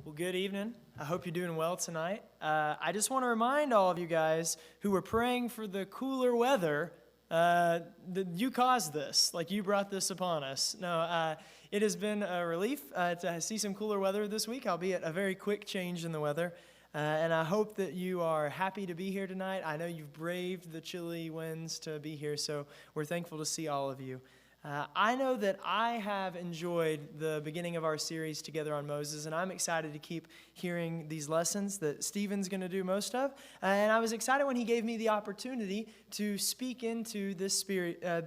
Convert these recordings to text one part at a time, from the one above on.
Well, good evening. I hope you're doing well tonight. I just want to remind all of you guys who were praying for the cooler weather that you caused this, like you brought this upon us. No, it has been a relief to see some cooler weather this week, albeit a very quick change in the weather. And I hope that you are happy to be here tonight. I know you've braved the chilly winds to be here, so we're thankful to see all of you. I know that I have enjoyed the beginning of our series together on Moses, and I'm excited to keep hearing these lessons that Stephen's going to do most of. And I was excited when he gave me the opportunity to speak into this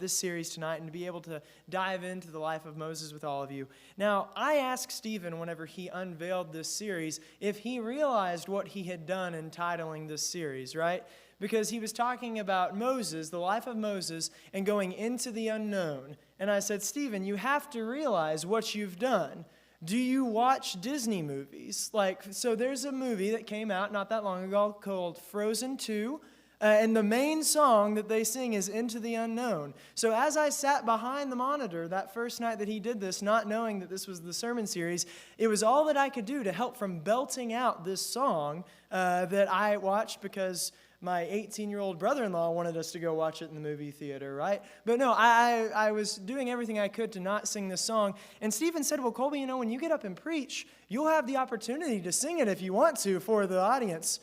series tonight and to be able to dive into the life of Moses with all of you. Now, I asked Stephen whenever he unveiled this series if he realized what he had done in titling this series, right? Because he was talking about Moses, the life of Moses, and going into the unknown. And I said, Stephen, you have to realize what you've done. Do you watch Disney movies? So there's a movie that came out not that long ago called Frozen 2, and the main song that they sing is Into the Unknown. So as I sat behind the monitor that first night that he did this, not knowing that this was the sermon series, it was all that I could do to help from belting out this song that I watched because my 18-year-old brother-in-law wanted us to go watch it in the movie theater, right? But no, I was doing everything I could to not sing this song. And Stephen said, well, Colby, when you get up and preach, you'll have the opportunity to sing it if you want to for the audience.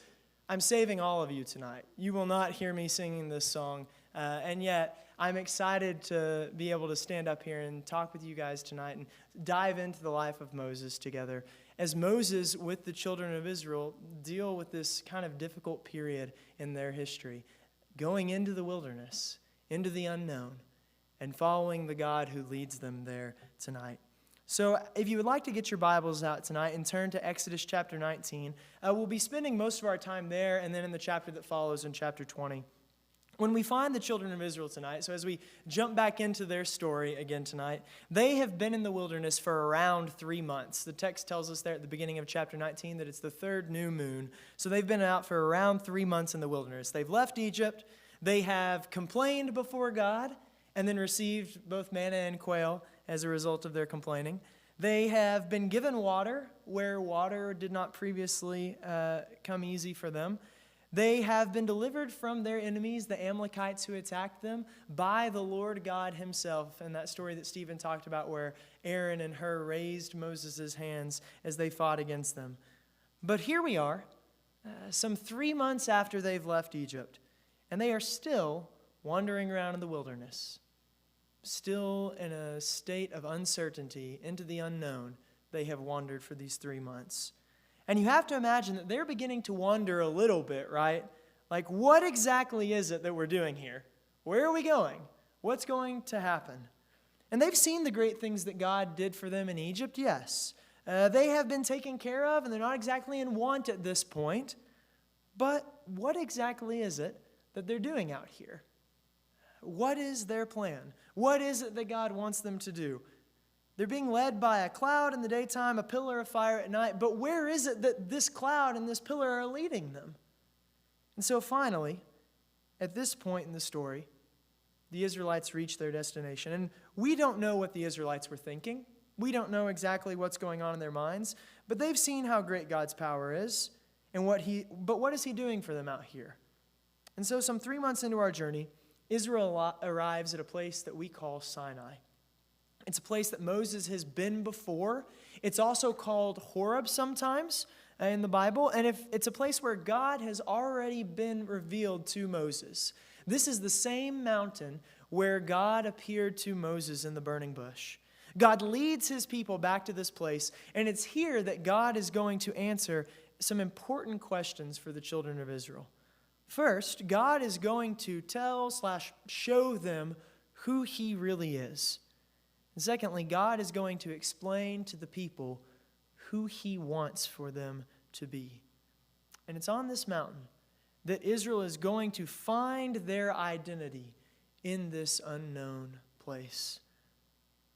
I'm saving all of you tonight. You will not hear me singing this song. And yet, I'm excited to be able to stand up here and talk with you guys tonight and dive into the life of Moses together. As Moses, with the children of Israel, deal with this kind of difficult period in their history, going into the wilderness, into the unknown, and following the God who leads them there tonight. So if you would like to get your Bibles out tonight and turn to Exodus chapter 19, we'll be spending most of our time there and then in the chapter that follows in chapter 20. When we find the children of Israel tonight, so as we jump back into their story again tonight, they have been in the wilderness for around 3 months. The text tells us there at the beginning of chapter 19 that it's the third new moon. So they've been out for around 3 months in the wilderness. They've left Egypt. They have complained before God and then received both manna and quail as a result of their complaining. They have been given water where water did not previously come easy for them. They have been delivered from their enemies, the Amalekites who attacked them, by the Lord God himself. And that story that Stephen talked about where Aaron and Hur raised Moses' hands as they fought against them. But here we are, some 3 months after they've left Egypt, and they are still wandering around in the wilderness, still in a state of uncertainty, into the unknown. They have wandered for these 3 months. And you have to imagine that they're beginning to wonder a little bit, right? Like, what exactly is it that we're doing here? Where are we going? What's going to happen? And they've seen the great things that God did for them in Egypt, yes. They have been taken care of, and they're not exactly in want at this point. But what exactly is it that they're doing out here? What is their plan? What is it that God wants them to do? They're being led by a cloud in the daytime, a pillar of fire at night. But where is it that this cloud and this pillar are leading them? And so finally, at this point in the story, the Israelites reach their destination. And we don't know what the Israelites were thinking. We don't know exactly what's going on in their minds. But they've seen how great God's power is. But what is he doing for them out here? And so some 3 months into our journey, Israel arrives at a place that we call Sinai. It's a place that Moses has been before. It's also called Horeb sometimes in the Bible. And it's a place where God has already been revealed to Moses. This is the same mountain where God appeared to Moses in the burning bush. God leads his people back to this place. And it's here that God is going to answer some important questions for the children of Israel. First, God is going to show them who he really is. And secondly, God is going to explain to the people who he wants for them to be. And it's on this mountain that Israel is going to find their identity in this unknown place.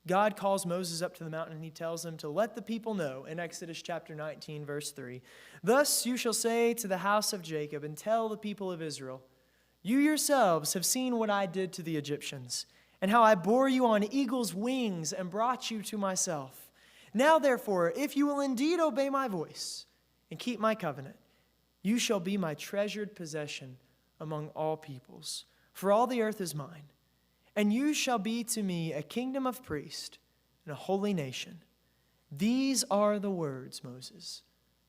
God calls Moses up to the mountain and he tells him to let the people know in Exodus chapter 19, verse 3, "Thus you shall say to the house of Jacob and tell the people of Israel, you yourselves have seen what I did to the Egyptians, and how I bore you on eagle's wings and brought you to myself. Now, therefore, if you will indeed obey my voice and keep my covenant, you shall be my treasured possession among all peoples, for all the earth is mine. And you shall be to me a kingdom of priests and a holy nation. These are the words, Moses,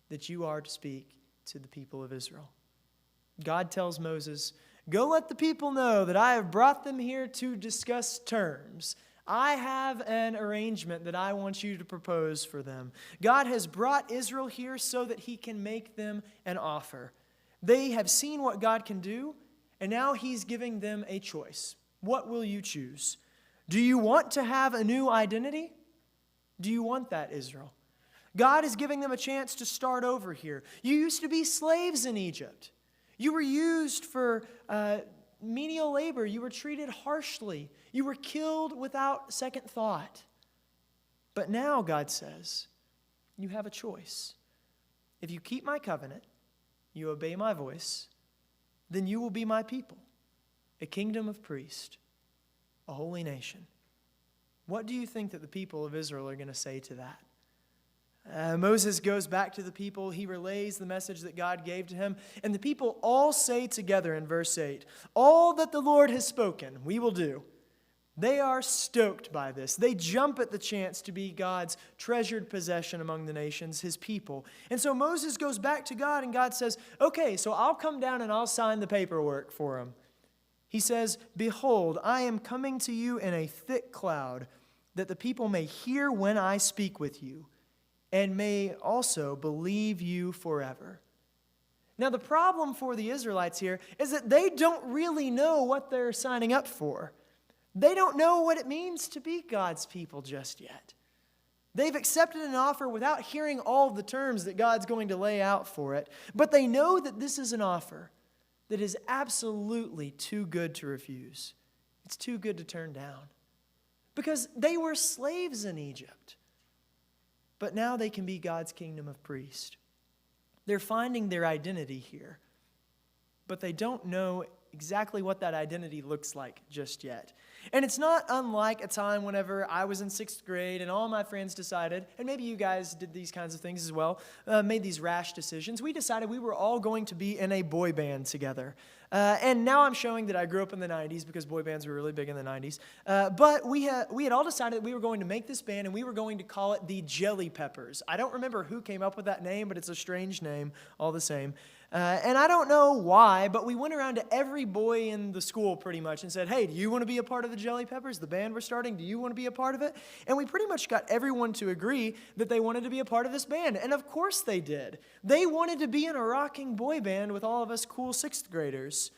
that you are to speak to the people of Israel. God tells Moses, go let the people know that I have brought them here to discuss terms. I have an arrangement that I want you to propose for them. God has brought Israel here so that he can make them an offer. They have seen what God can do, and now he's giving them a choice. What will you choose? Do you want to have a new identity? Do you want that, Israel? God is giving them a chance to start over here. You used to be slaves in Egypt. You were used for menial labor. You were treated harshly. You were killed without second thought. But now, God says, you have a choice. If you keep my covenant, you obey my voice, then you will be my people, a kingdom of priests, a holy nation. What do you think that the people of Israel are going to say to that? Moses goes back to the people. He relays the message that God gave to him. And the people all say together in verse 8, all that the Lord has spoken, we will do. They are stoked by this. They jump at the chance to be God's treasured possession among the nations, his people. And so Moses goes back to God, and God says, okay, so I'll come down and I'll sign the paperwork for him. He says, behold, I am coming to you in a thick cloud, that the people may hear when I speak with you, and may also believe you forever. Now, the problem for the Israelites here is that they don't really know what they're signing up for. They don't know what it means to be God's people just yet. They've accepted an offer without hearing all the terms that God's going to lay out for it, but they know that this is an offer that is absolutely too good to refuse. It's too good to turn down. Because they were slaves in Egypt. But now they can be God's kingdom of priests. They're finding their identity here. But they don't know exactly what that identity looks like just yet. And it's not unlike a time whenever I was in 6th grade and all my friends decided, and maybe you guys did these kinds of things as well, made these rash decisions. We decided we were all going to be in a boy band together. And now I'm showing that I grew up in the 90s because boy bands were really big in the 90s. But we had all decided that we were going to make this band and we were going to call it the Jelly Peppers. I don't remember who came up with that name, but it's a strange name all the same. And I don't know why, but we went around to every boy in the school pretty much and said, hey, do you want to be a part of the Jelly Peppers, the band we're starting? Do you want to be a part of it? And we pretty much got everyone to agree that they wanted to be a part of this band. And of course they did. They wanted to be in a rocking boy band with all of us cool 6th graders.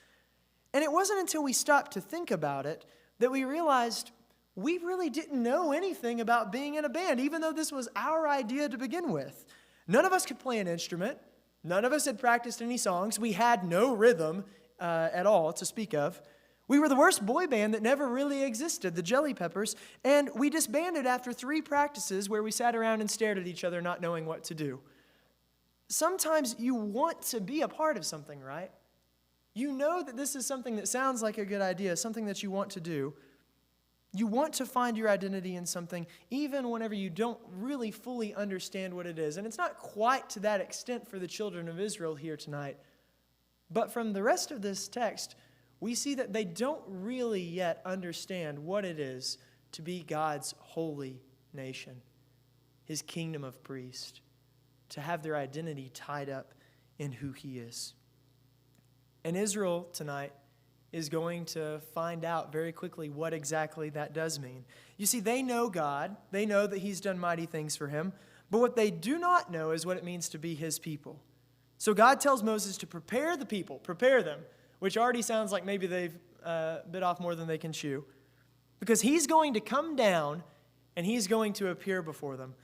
And it wasn't until we stopped to think about it that we realized we really didn't know anything about being in a band, even though this was our idea to begin with. None of us could play an instrument. None of us had practiced any songs. We had no rhythm at all to speak of. We were the worst boy band that never really existed, the Jelly Peppers, and we disbanded after 3 practices where we sat around and stared at each other not knowing what to do. Sometimes you want to be a part of something, right? You know that this is something that sounds like a good idea, something that you want to do. You want to find your identity in something even whenever you don't really fully understand what it is. And it's not quite to that extent for the children of Israel here tonight. But from the rest of this text, we see that they don't really yet understand what it is to be God's holy nation, his kingdom of priests, to have their identity tied up in who he is. And Israel tonight is going to find out very quickly what exactly that does mean. You see, they know God. They know that he's done mighty things for him. But what they do not know is what it means to be his people. So God tells Moses to prepare the people, prepare them, which already sounds like maybe they've bit off more than they can chew. Because he's going to come down and he's going to appear before them.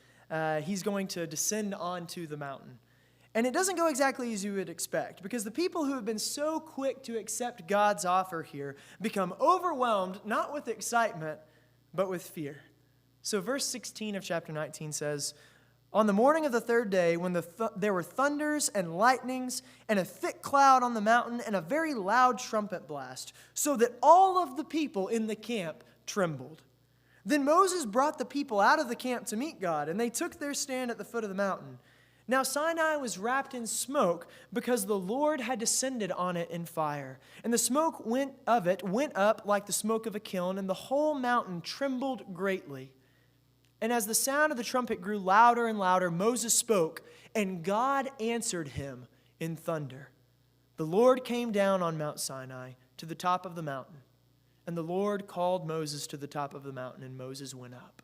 He's going to descend onto the mountain. And it doesn't go exactly as you would expect, because the people who have been so quick to accept God's offer here become overwhelmed, not with excitement, but with fear. So verse 16 of chapter 19 says, on the morning of the 3rd day, when there were thunders and lightnings and a thick cloud on the mountain and a very loud trumpet blast, so that all of the people in the camp trembled. Then Moses brought the people out of the camp to meet God, and they took their stand at the foot of the mountain. Now Sinai was wrapped in smoke because the Lord had descended on it in fire. And the smoke went up like the smoke of a kiln, and the whole mountain trembled greatly. And as the sound of the trumpet grew louder and louder, Moses spoke, and God answered him in thunder. The Lord came down on Mount Sinai to the top of the mountain. And the Lord called Moses to the top of the mountain, and Moses went up.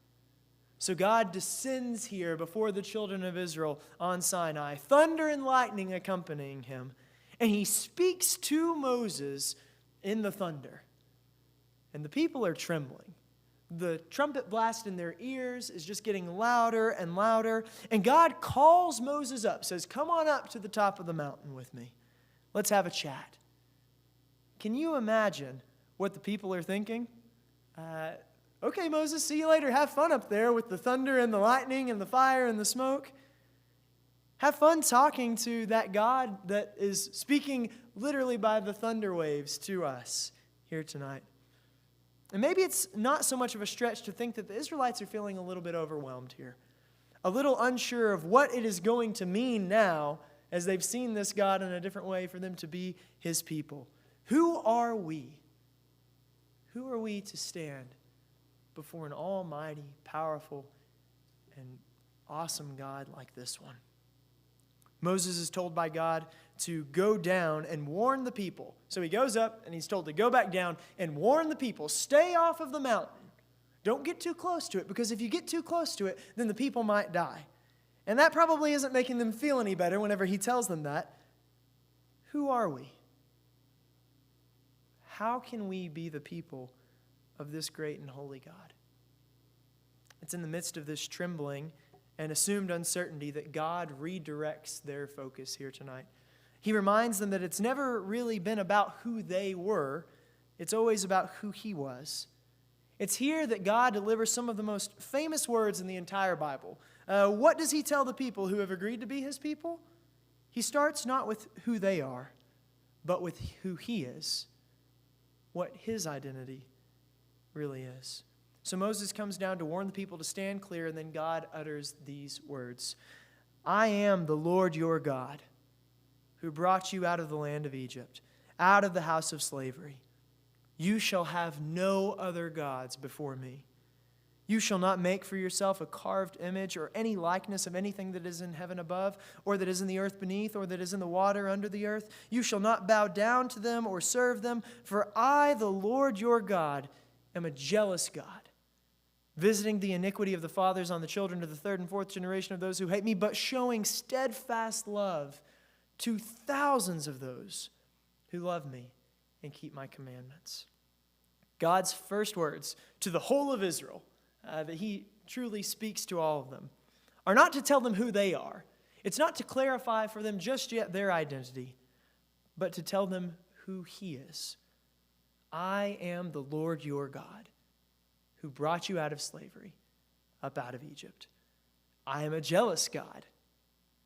So God descends here before the children of Israel on Sinai, thunder and lightning accompanying him. And he speaks to Moses in the thunder. And the people are trembling. The trumpet blast in their ears is just getting louder and louder. And God calls Moses up, says, "Come on up to the top of the mountain with me. Let's have a chat." Can you imagine what the people are thinking? Okay, Moses, see you later. Have fun up there with the thunder and the lightning and the fire and the smoke. Have fun talking to that God that is speaking literally by the thunder waves to us here tonight. And maybe it's not so much of a stretch to think that the Israelites are feeling a little bit overwhelmed here, a little unsure of what it is going to mean now as they've seen this God in a different way for them to be his people. Who are we? Who are we to stand before an almighty, powerful, and awesome God like this one? Moses is told by God to go down and warn the people. So he goes up and he's told to go back down and warn the people. Stay off of the mountain. Don't get too close to it, because if you get too close to it, then the people might die. And that probably isn't making them feel any better whenever he tells them that. Who are we? How can we be the people of this great and holy God? It's in the midst of this trembling and assumed uncertainty that God redirects their focus here tonight. He reminds them that it's never really been about who they were. It's always about who he was. It's here that God delivers some of the most famous words in the entire Bible. What does he tell the people who have agreed to be his people? He starts not with who they are, but with who he is, what his identity really is. So Moses comes down to warn the people to stand clear, and then God utters these words: "I am the Lord your God, who brought you out of the land of Egypt, out of the house of slavery. You shall have no other gods before me. You shall not make for yourself a carved image or any likeness of anything that is in heaven above, or that is in the earth beneath, or that is in the water under the earth. You shall not bow down to them or serve them, for I, the Lord your God, am a jealous God, visiting the iniquity of the fathers on the children to the third and fourth generation of those who hate me, but showing steadfast love to thousands of those who love me and keep my commandments." God's first words to the whole of Israel, that he truly speaks to all of them, are not to tell them who they are. It's not to clarify for them just yet their identity, but to tell them who he is. "I am the Lord your God, who brought you out of slavery, up out of Egypt. I am a jealous God."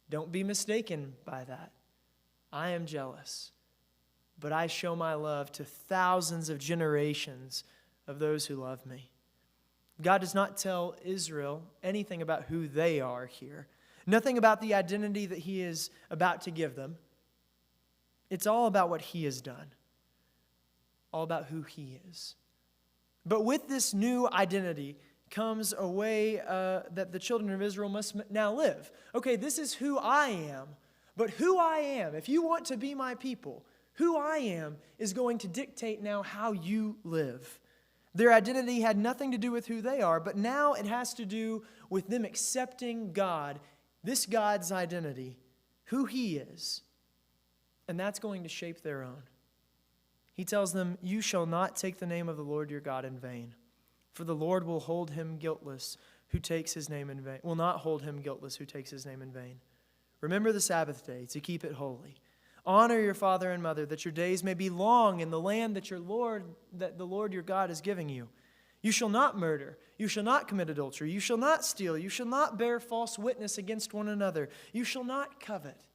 Don't be mistaken by that. I am jealous, but I show my love to thousands of generations of those who love me. God does not tell Israel anything about who they are here. Nothing about the identity that he is about to give them. It's all about what he has done. All about who he is. But with this new identity comes a way that the children of Israel must now live. Okay, this is who I am. But who I am, if you want to be my people, who I am is going to dictate now how you live. Their identity had nothing to do with who they are, but now it has to do with them accepting God, this God's identity, who he is. And that's going to shape their own. He tells them, "You shall not take the name of the Lord your God in vain, for the Lord will hold him guiltless who takes his name in vain. Will not hold him guiltless who takes his name in vain. Remember the Sabbath day to keep it holy. Honor your father and mother, that your days may be long in the land that the Lord your God is giving you. You shall not murder. You shall not commit adultery. You shall not steal. You shall not bear false witness against one another. You shall not covet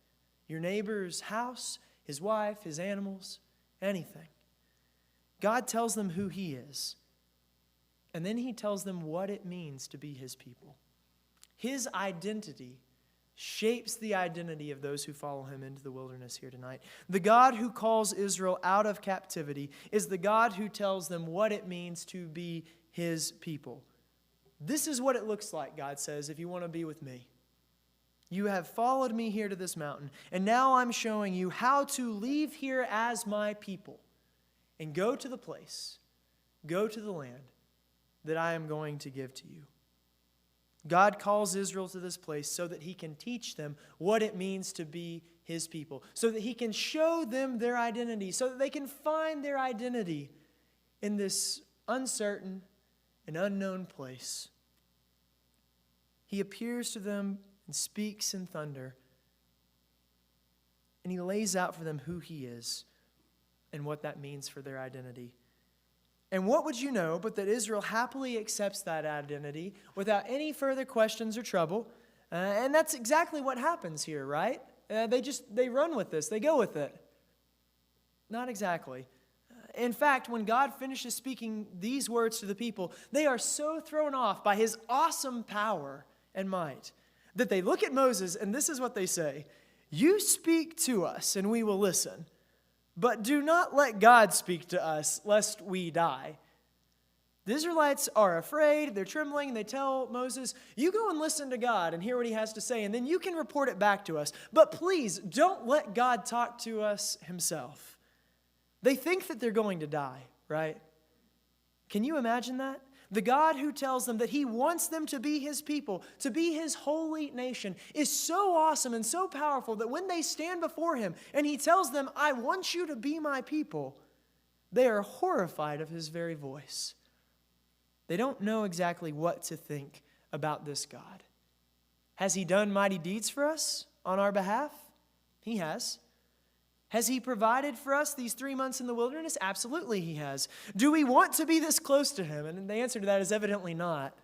your neighbor's house, his wife, his animals, anything." God tells them who he is. And then he tells them what it means to be his people. His identity shapes the identity of those who follow him into the wilderness here tonight. The God who calls Israel out of captivity is the God who tells them what it means to be his people. This is what it looks like, God says, if you want to be with me. You have followed me here to this mountain, and now I'm showing you how to leave here as my people and go to the place, go to the land that I am going to give to you. God calls Israel to this place so that he can teach them what it means to be his people, so that he can show them their identity, so that they can find their identity in this uncertain and unknown place. He appears to them and speaks in thunder, and he lays out for them who he is and what that means for their identity. And what would you know but that Israel happily accepts that identity without any further questions or trouble? And that's exactly what happens here, right? They run with this. They go with it. Not exactly. In fact, when God finishes speaking these words to the people, they are so thrown off by his awesome power and might that they look at Moses, and this is what they say: "You speak to us, and we will listen. But do not let God speak to us, lest we die." The Israelites are afraid, they're trembling, and they tell Moses, "You go and listen to God and hear what he has to say, and then you can report it back to us. But please, don't let God talk to us himself." They think that they're going to die, right? Can you imagine that? The God who tells them that he wants them to be his people, to be his holy nation, is so awesome and so powerful that when they stand before him and he tells them, "I want you to be my people," they are horrified of his very voice. They don't know exactly what to think about this God. Has he done mighty deeds for us on our behalf? He has. Has he provided for us these 3 months in the wilderness? Absolutely he has. Do we want to be this close to him? And the answer to that is evidently not.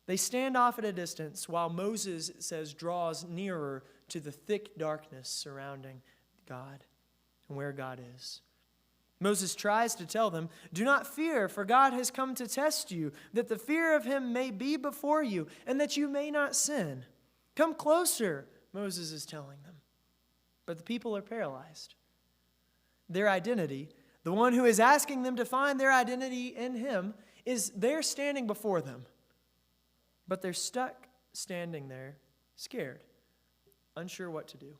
They stand off at a distance while Moses, it says, draws nearer to the thick darkness surrounding God and where God is. Moses tries to tell them, "Do not fear, for God has come to test you, that the fear of him may be before you, and that you may not sin." Come closer, Moses is telling them. But the people are paralyzed. Their identity, the one who is asking them to find their identity in him, is there standing before them. But they're stuck standing there, scared, unsure what to do.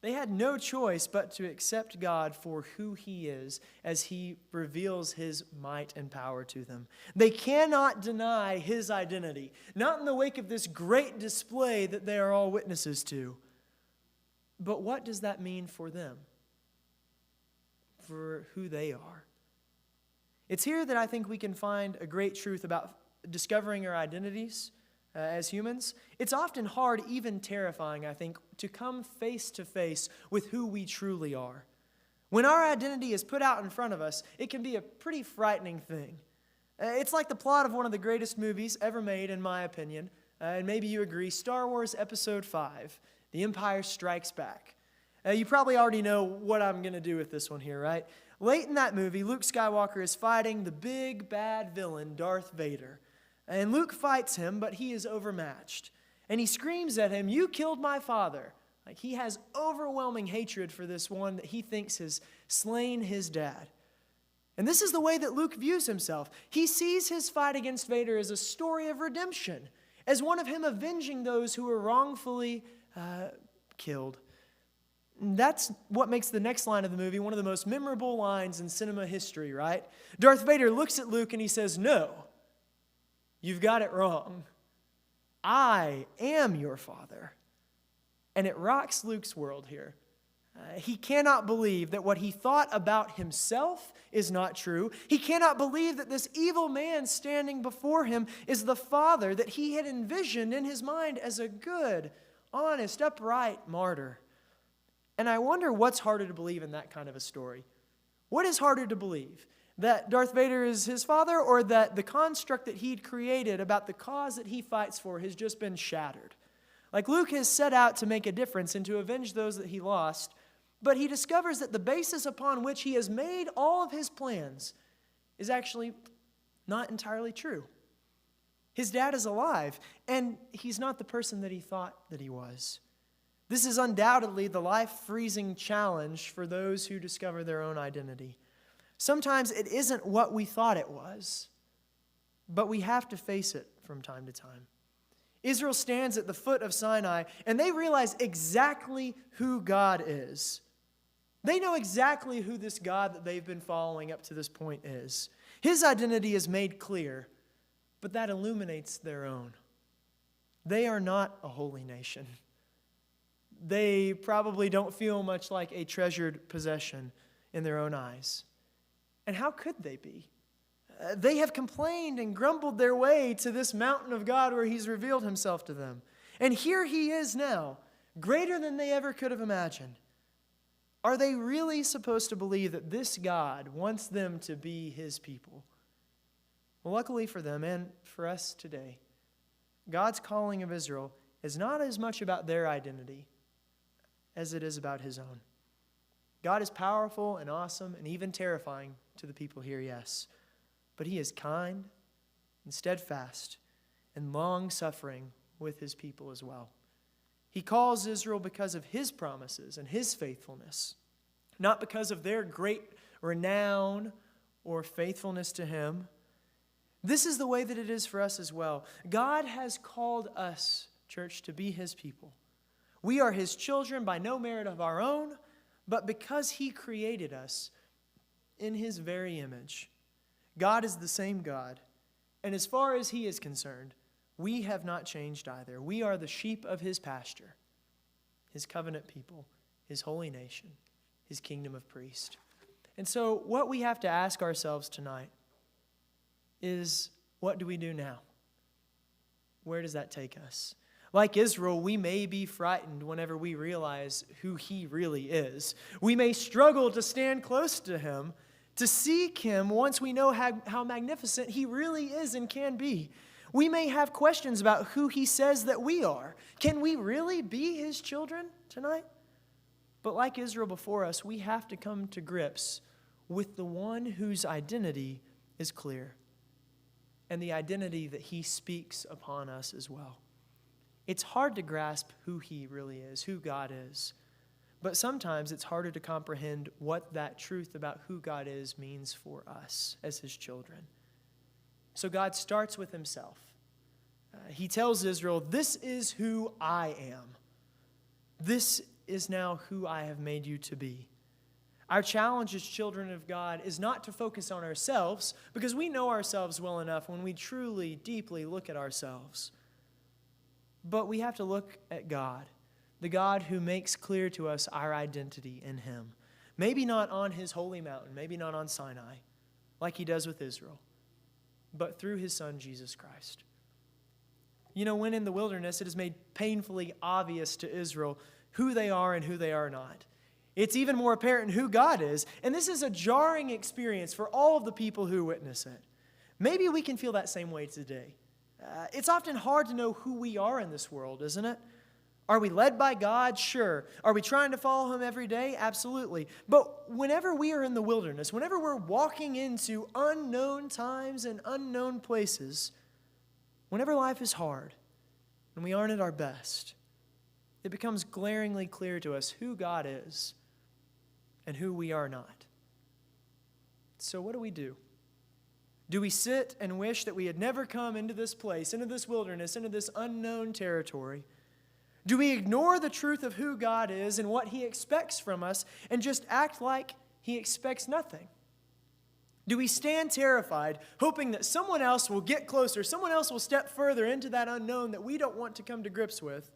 They had no choice but to accept God for who he is as he reveals his might and power to them. They cannot deny his identity, not in the wake of this great display that they are all witnesses to. But what does that mean for them? For who they are? It's here that I think we can find a great truth about discovering our identities as humans. It's often hard, even terrifying, I think, to come face to face with who we truly are. When our identity is put out in front of us, it can be a pretty frightening thing. It's like the plot of one of the greatest movies ever made, in my opinion, and maybe you agree, Star Wars Episode 5. The Empire Strikes Back. You probably already know what I'm going to do with this one here, right? Late in that movie, Luke Skywalker is fighting the big bad villain, Darth Vader. And Luke fights him, but he is overmatched. And he screams at him, "You killed my father." Like, he has overwhelming hatred for this one that he thinks has slain his dad. And this is the way that Luke views himself. He sees his fight against Vader as a story of redemption, as one of him avenging those who were wrongfully killed. And that's what makes the next line of the movie one of the most memorable lines in cinema history, right? Darth Vader looks at Luke and he says, "No, you've got it wrong. I am your father." And it rocks Luke's world here. He cannot believe that what he thought about himself is not true. He cannot believe that this evil man standing before him is the father that he had envisioned in his mind as a good, honest, upright martyr. And I wonder what's harder to believe in that kind of a story. What is harder to believe? That Darth Vader is his father, or that the construct that he'd created about the cause that he fights for has just been shattered? Like, Luke has set out to make a difference and to avenge those that he lost, but he discovers that the basis upon which he has made all of his plans is actually Not entirely true. His dad is alive, and he's not the person that he thought that he was. This is undoubtedly the life-freezing challenge for those who discover their own identity. Sometimes it isn't what we thought it was, but we have to face it from time to time. Israel stands at the foot of Sinai, and they realize exactly who God is. They know exactly who this God that they've been following up to this point is. His identity is made clear, but that illuminates their own. They are not a holy nation. They probably don't feel much like a treasured possession in their own eyes. And how could they be? They have complained and grumbled their way to this mountain of God where he's revealed himself to them. And here he is now, greater than they ever could have imagined. Are they really supposed to believe that this God wants them to be his people? Well, luckily for them and for us today, God's calling of Israel is not as much about their identity as it is about his own. God is powerful and awesome and even terrifying to the people here, yes. But he is kind and steadfast and long-suffering with his people as well. He calls Israel because of his promises and his faithfulness, not because of their great renown or faithfulness to him. This is the way that it is for us as well. God has called us, church, to be his people. We are his children by no merit of our own, but because he created us in his very image. God is the same God, and as far as he is concerned, we have not changed either. We are the sheep of his pasture, his covenant people, his holy nation, his kingdom of priests. And so what we have to ask ourselves tonight is, what do we do now? Where does that take us? Like Israel, we may be frightened whenever we realize who he really is. We may struggle to stand close to him, to seek him once we know how magnificent he really is and can be. We may have questions about who he says that we are. Can we really be his children tonight? But like Israel before us, we have to come to grips with the one whose identity is clear and the identity that he speaks upon us as well. It's hard to grasp who he really is, who God is. But sometimes it's harder to comprehend what that truth about who God is means for us as his children. So God starts with himself. He tells Israel, this is who I am. This is now who I have made you to be. Our challenge as children of God is not to focus on ourselves, because we know ourselves well enough when we truly, deeply look at ourselves. But we have to look at God, the God who makes clear to us our identity in him. Maybe not on his holy mountain, maybe not on Sinai, like he does with Israel, but through his son, Jesus Christ. You know, when in the wilderness, it is made painfully obvious to Israel who they are and who they are not. It's even more apparent who God is, and this is a jarring experience for all of the people who witness it. Maybe we can feel that same way today. It's often hard to know who we are in this world, isn't it? Are we led by God? Sure. Are we trying to follow him every day? Absolutely. But whenever we are in the wilderness, whenever we're walking into unknown times and unknown places, whenever life is hard and we aren't at our best, it becomes glaringly clear to us who God is and who we are not. So what do? Do we sit and wish that we had never come into this place, into this wilderness, into this unknown territory? Do we ignore the truth of who God is and what he expects from us and just act like he expects nothing? Do we stand terrified, hoping that someone else will get closer, someone else will step further into that unknown that we don't want to come to grips with,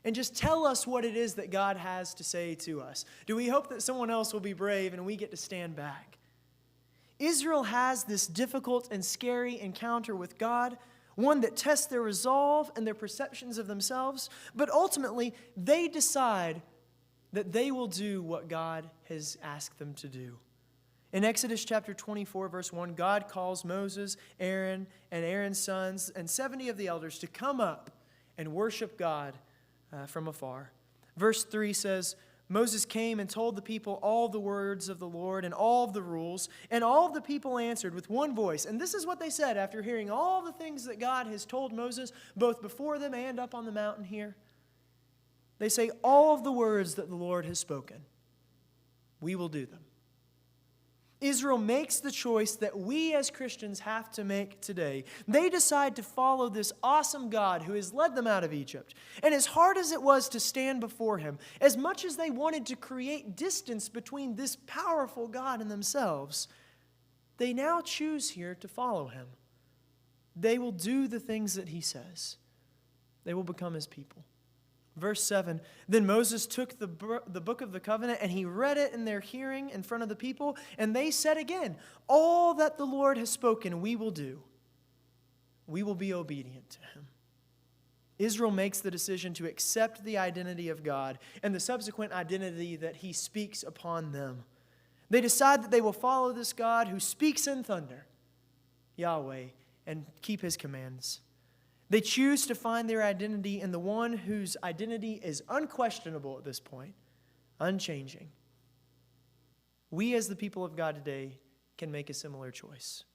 and just tell us what it is that God has to say to us? Do we hope that someone else will be brave and we get to stand back? Israel has this difficult and scary encounter with God, one that tests their resolve and their perceptions of themselves, but ultimately they decide that they will do what God has asked them to do. In Exodus chapter 24, verse 1, God calls Moses, Aaron, and Aaron's sons, and 70 of the elders to come up and worship God from afar. Verse 3 says, Moses came and told the people all the words of the Lord and all of the rules, and all of the people answered with one voice. And this is what they said after hearing all the things that God has told Moses, both before them and up on the mountain here. They say, all of the words that the Lord has spoken, we will do them. Israel makes the choice that we as Christians have to make today. They decide to follow this awesome God who has led them out of Egypt. And as hard as it was to stand before him, as much as they wanted to create distance between this powerful God and themselves, they now choose here to follow him. They will do the things that he says. They will become his people. Verse 7, then Moses took the book of the covenant and he read it in their hearing in front of the people. And they said again, all that the Lord has spoken we will do. We will be obedient to him. Israel makes the decision to accept the identity of God and the subsequent identity that he speaks upon them. They decide that they will follow this God who speaks in thunder, Yahweh, and keep his commands. They choose to find their identity in the one whose identity is unquestionable at this point, unchanging. We as the people of God today can make a similar choice.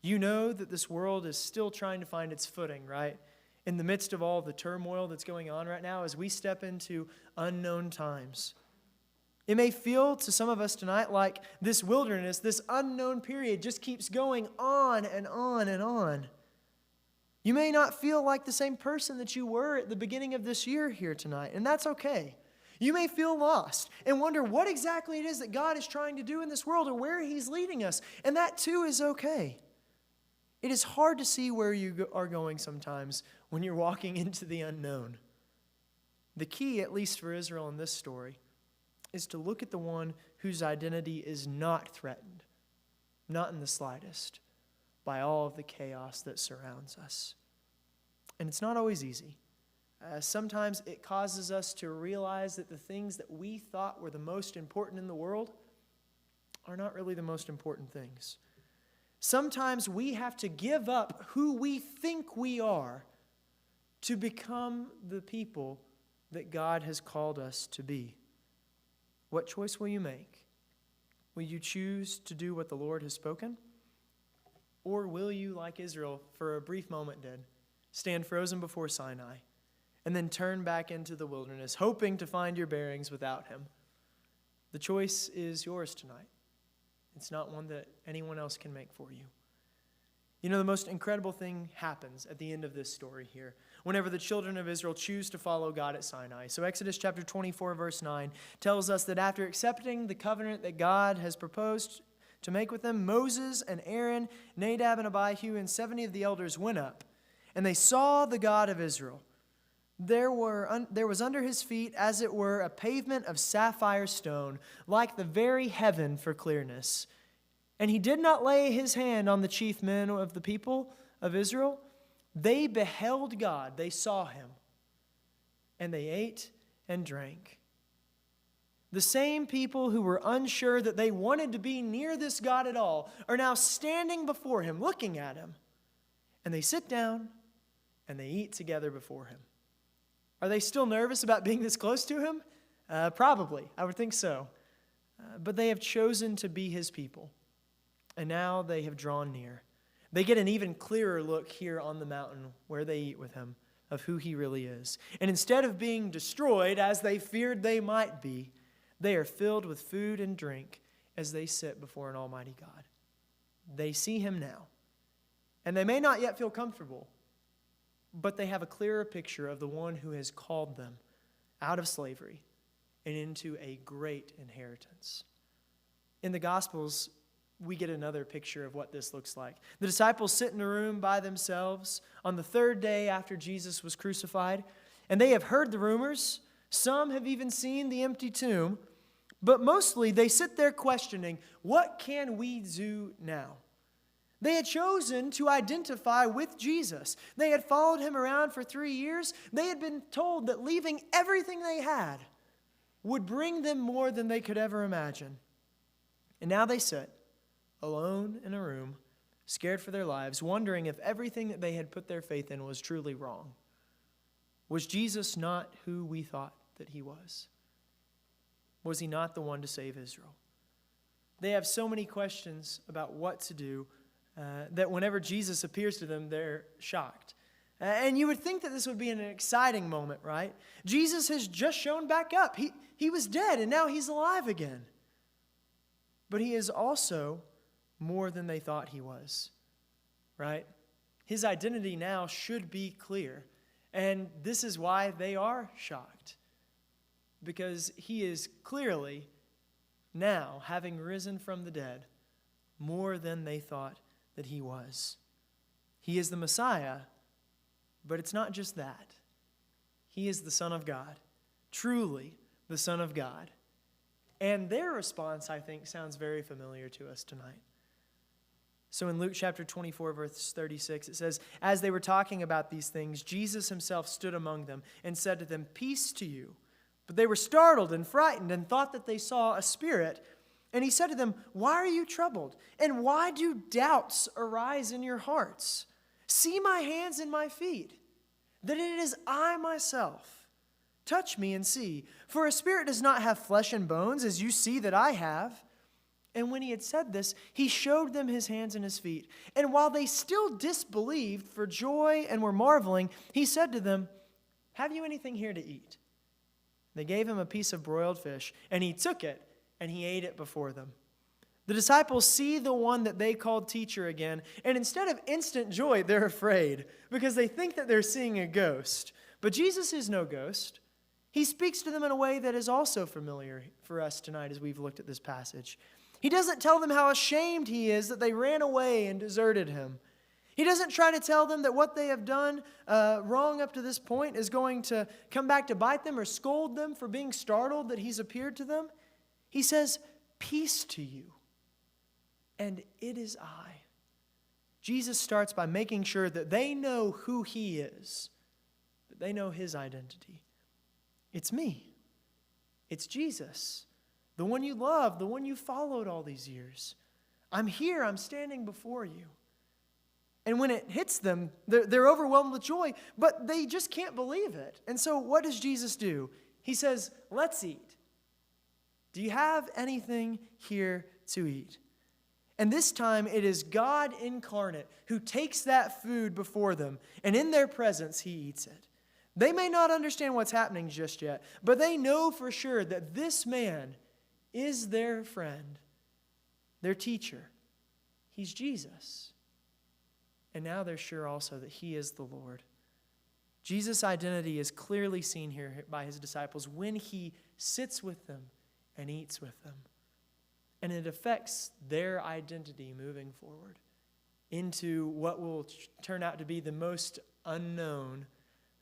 You know that this world is still trying to find its footing, right? In the midst of all the turmoil that's going on right now as we step into unknown times. It may feel to some of us tonight like this wilderness, this unknown period just keeps going on and on and on. You may not feel like the same person that you were at the beginning of this year here tonight, and that's okay. You may feel lost and wonder what exactly it is that God is trying to do in this world or where he's leading us, and that too is okay. It is hard to see where you are going sometimes when you're walking into the unknown. The key, at least for Israel in this story, is to look at the one whose identity is not threatened, not in the slightest, by all of the chaos that surrounds us. And it's not always easy. Sometimes it causes us to realize that the things that we thought were the most important in the world are not really the most important things. Sometimes we have to give up who we think we are to become the people that God has called us to be. What choice will you make? Will you choose to do what the Lord has spoken? Or will you, like Israel for a brief moment did, stand frozen before Sinai and then turn back into the wilderness, hoping to find your bearings without him? The choice is yours tonight. It's not one that anyone else can make for you. You know, the most incredible thing happens at the end of this story here, whenever the children of Israel choose to follow God at Sinai. So Exodus chapter 24, verse 9 tells us that after accepting the covenant that God has proposed to make with them, Moses and Aaron, Nadab and Abihu, and 70 of the elders went up, and they saw the God of Israel. There was under his feet, as it were, a pavement of sapphire stone, like the very heaven for clearness. And he did not lay his hand on the chief men of the people of Israel. They beheld God, they saw him, and they ate and drank. The same people who were unsure that they wanted to be near this God at all are now standing before him, looking at him. And they sit down and they eat together before him. Are they still nervous about being this close to him? Probably. I would think so. But they have chosen to be his people. And now they have drawn near. They get an even clearer look here on the mountain where they eat with him of who he really is. And instead of being destroyed as they feared they might be, they are filled with food and drink as they sit before an almighty God. They see him now. And they may not yet feel comfortable, but they have a clearer picture of the one who has called them out of slavery and into a great inheritance. In the Gospels, we get another picture of what this looks like. The disciples sit in a room by themselves on the third day after Jesus was crucified, and they have heard the rumors. Some have even seen the empty tomb, but mostly they sit there questioning, what can we do now? They had chosen to identify with Jesus. They had followed him around for 3 years. They had been told that leaving everything they had would bring them more than they could ever imagine. And now they sit alone in a room, scared for their lives, wondering if everything that they had put their faith in was truly wrong. Was Jesus not who we thought that he was? Was he not the one to save Israel? They have so many questions about what to do that whenever Jesus appears to them, they're shocked. And you would think that this would be an exciting moment, right? Jesus has just shown back up. He was dead, and now he's alive again. But he is also more than they thought he was, right? His identity now should be clear. And this is why they are shocked. Because he is clearly, now, having risen from the dead, more than they thought that he was. He is the Messiah, but it's not just that. He is the Son of God, truly the Son of God. And their response, I think, sounds very familiar to us tonight. So in Luke chapter 24, verse 36, it says, "As they were talking about these things, Jesus himself stood among them and said to them, 'Peace to you.' But they were startled and frightened and thought that they saw a spirit. And he said to them, 'Why are you troubled? And why do doubts arise in your hearts? See my hands and my feet, that it is I myself. Touch me and see, for a spirit does not have flesh and bones, as you see that I have.' And when he had said this, he showed them his hands and his feet. And while they still disbelieved for joy and were marveling, he said to them, 'Have you anything here to eat?' They gave him a piece of broiled fish, and he took it, and he ate it before them. The disciples see the one that they called teacher again, and instead of instant joy, they're afraid, because they think that they're seeing a ghost. But Jesus is no ghost. He speaks to them in a way that is also familiar for us tonight as we've looked at this passage. He doesn't tell them how ashamed he is that they ran away and deserted him. He doesn't try to tell them that what they have done wrong up to this point is going to come back to bite them or scold them for being startled that he's appeared to them. He says, 'Peace to you, and it is I.' Jesus starts by making sure that they know who he is, that they know his identity. It's me. It's Jesus, the one you loved, the one you followed all these years. I'm here. I'm standing before you. And when it hits them, they're overwhelmed with joy, but they just can't believe it. And so what does Jesus do? He says, 'Let's eat. Do you have anything here to eat?' And this time it is God incarnate who takes that food before them, and in their presence he eats it. They may not understand what's happening just yet, but they know for sure that this man is their friend, their teacher. He's Jesus. And now they're sure also that he is the Lord. Jesus' identity is clearly seen here by his disciples when he sits with them and eats with them. And it affects their identity moving forward into what will turn out to be the most unknown,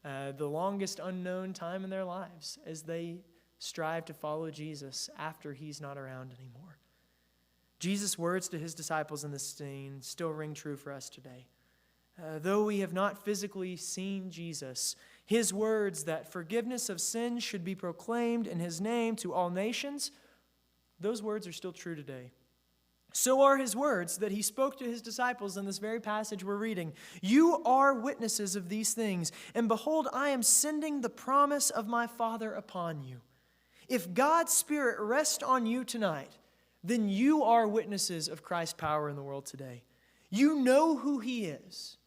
the longest unknown time in their lives as they strive to follow Jesus after he's not around anymore. Jesus' words to his disciples in this scene still ring true for us today. Though we have not physically seen Jesus, his words that forgiveness of sins should be proclaimed in his name to all nations, those words are still true today. So are his words that he spoke to his disciples in this very passage we're reading. "You are witnesses of these things, and behold, I am sending the promise of my Father upon you." If God's Spirit rests on you tonight, then you are witnesses of Christ's power in the world today. You know who he is.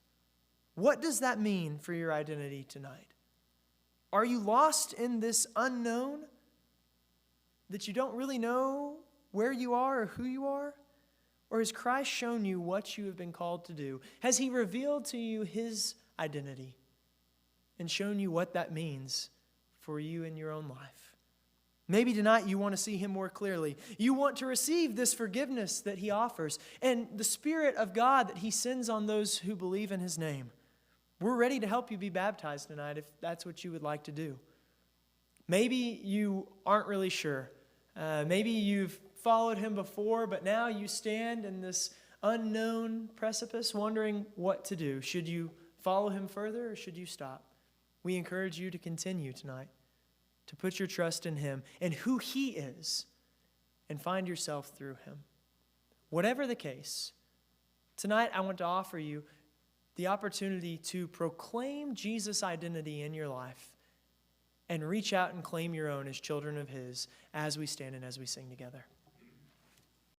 What does that mean for your identity tonight? Are you lost in this unknown that you don't really know where you are or who you are? Or has Christ shown you what you have been called to do? Has he revealed to you his identity and shown you what that means for you in your own life? Maybe tonight you want to see him more clearly. You want to receive this forgiveness that he offers and the Spirit of God that he sends on those who believe in his name. We're ready to help you be baptized tonight if that's what you would like to do. Maybe you aren't really sure. Maybe you've followed him before, but now you stand in this unknown precipice wondering what to do. Should you follow him further or should you stop? We encourage you to continue tonight, to put your trust in him and who he is and find yourself through him. Whatever the case, tonight I want to offer you the opportunity to proclaim Jesus' identity in your life and reach out and claim your own as children of his as we stand and as we sing together.